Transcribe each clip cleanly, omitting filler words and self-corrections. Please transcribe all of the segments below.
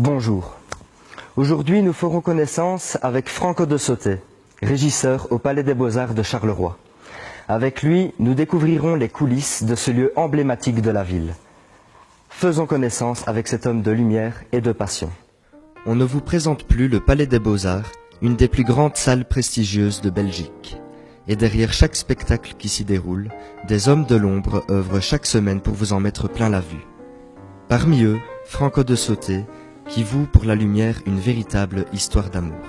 Bonjour. Aujourd'hui, nous ferons connaissance avec Franco de Sauté, régisseur au Palais des Beaux-Arts de Charleroi. Avec lui, nous découvrirons les coulisses de ce lieu emblématique de la ville. Faisons connaissance avec cet homme de lumière et de passion. On ne vous présente plus le Palais des Beaux-Arts, une des plus grandes salles prestigieuses de Belgique. Et derrière chaque spectacle qui s'y déroule, des hommes de l'ombre œuvrent chaque semaine pour vous en mettre plein la vue. Parmi eux, Franco de Sauté, qui voue pour la lumière une véritable histoire d'amour.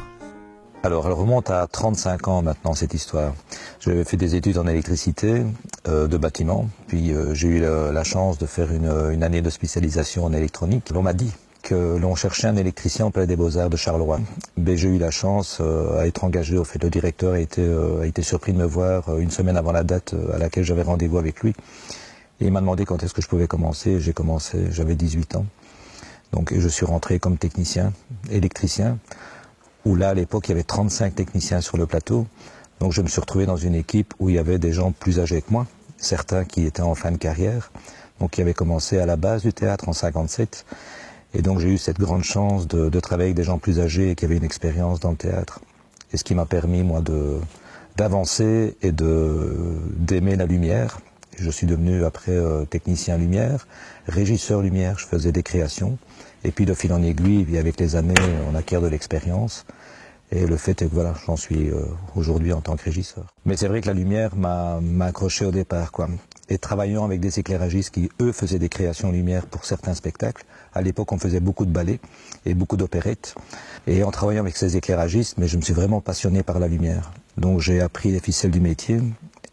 Alors, elle remonte à 35 ans maintenant, cette histoire. J'ai fait des études en électricité, de bâtiment, puis j'ai eu la chance de faire une année de spécialisation en électronique. On m'a dit que l'on cherchait un électricien au Palais des Beaux-Arts de Charleroi. Mais j'ai eu la chance à être engagé. Au fait, le directeur a été surpris de me voir une semaine avant la date à laquelle j'avais rendez-vous avec lui. Et il m'a demandé quand est-ce que je pouvais commencer. J'ai commencé, j'avais 18 ans. Donc je suis rentré comme technicien, électricien, où là à l'époque il y avait 35 techniciens sur le plateau. Donc je me suis retrouvé dans une équipe où il y avait des gens plus âgés que moi, certains qui étaient en fin de carrière, donc qui avaient commencé à la base du théâtre en 57. Et donc j'ai eu cette grande chance de travailler avec des gens plus âgés et qui avaient une expérience dans le théâtre. Et ce qui m'a permis moi d'avancer et d'aimer la lumière. Je suis devenu après technicien lumière, régisseur lumière, je faisais des créations. Et puis de fil en aiguille, avec les années, on acquiert de l'expérience. Et le fait est que voilà, j'en suis aujourd'hui en tant que régisseur. Mais c'est vrai que la lumière m'a accroché au départ, quoi. Et travaillant avec des éclairagistes qui, eux, faisaient des créations lumière pour certains spectacles. À l'époque, on faisait beaucoup de ballets et beaucoup d'opérettes. Et en travaillant avec ces éclairagistes, mais je me suis vraiment passionné par la lumière. Donc j'ai appris les ficelles du métier.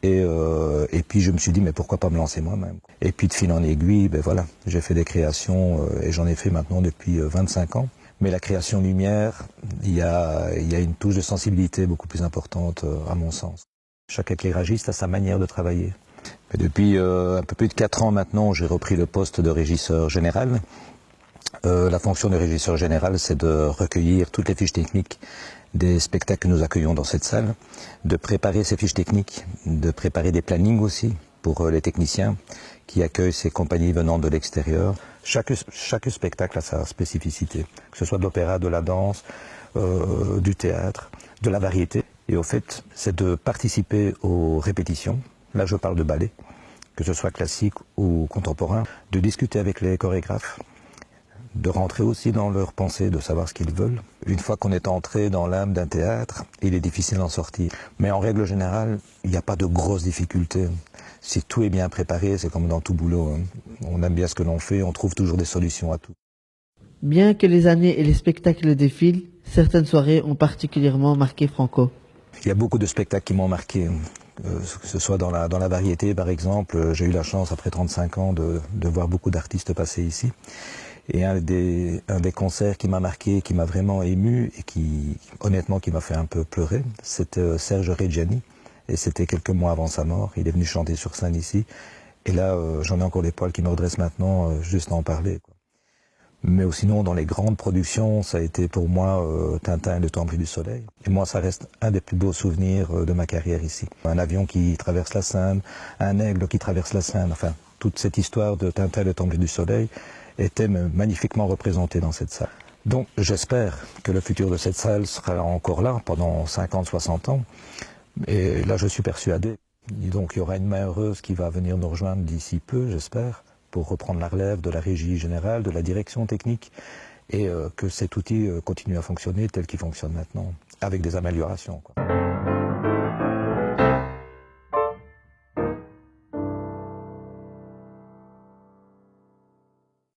Et puis je me suis dit, mais pourquoi pas me lancer moi-même. Et puis de fil en aiguille, ben voilà, j'ai fait des créations et j'en ai fait maintenant depuis 25 ans. Mais la création lumière, il y a une touche de sensibilité beaucoup plus importante à mon sens. Chaque éclairagiste a sa manière de travailler. Et depuis un peu plus de 4 ans maintenant, j'ai repris le poste de régisseur général. La fonction de régisseur général, c'est de recueillir toutes les fiches techniques des spectacles que nous accueillons dans cette salle, de préparer ces fiches techniques, de préparer des plannings aussi pour les techniciens qui accueillent ces compagnies venant de l'extérieur. Chaque spectacle a sa spécificité, que ce soit de l'opéra, de la danse, du théâtre, de la variété. Et au fait, c'est de participer aux répétitions. Là, je parle de ballet, que ce soit classique ou contemporain, de discuter avec les chorégraphes, de rentrer aussi dans leurs pensées, de savoir ce qu'ils veulent. Une fois qu'on est entré dans l'âme d'un théâtre, il est difficile d'en sortir. Mais en règle générale, il n'y a pas de grosses difficultés. Si tout est bien préparé, c'est comme dans tout boulot. On aime bien ce que l'on fait, on trouve toujours des solutions à tout. Bien que les années et les spectacles défilent, certaines soirées ont particulièrement marqué Franco. Il y a beaucoup de spectacles qui m'ont marqué. Que ce soit dans la variété, par exemple, j'ai eu la chance, après 35 ans, de voir beaucoup d'artistes passer ici. Et un des concerts qui m'a marqué, qui m'a vraiment ému et qui, honnêtement, qui m'a fait un peu pleurer, c'était Serge Reggiani. Et c'était quelques mois avant sa mort. Il est venu chanter sur scène ici. Et là, j'en ai encore les poils qui me redressent maintenant, juste d'en parler, quoi. Mais sinon, dans les grandes productions, ça a été pour moi Tintin et le Temple du Soleil. Et moi, ça reste un des plus beaux souvenirs de ma carrière ici. Un avion qui traverse la Seine, un aigle qui traverse la Seine, enfin, toute cette histoire de Tintin et le Temple du Soleil était magnifiquement représentée dans cette salle. Donc, j'espère que le futur de cette salle sera encore là pendant 50, 60 ans. Et là, je suis persuadé. Et donc, il y aura une main heureuse qui va venir nous rejoindre d'ici peu, j'espère, pour reprendre la relève de la régie générale, de la direction technique, et que cet outil continue à fonctionner tel qu'il fonctionne maintenant, avec des améliorations, quoi.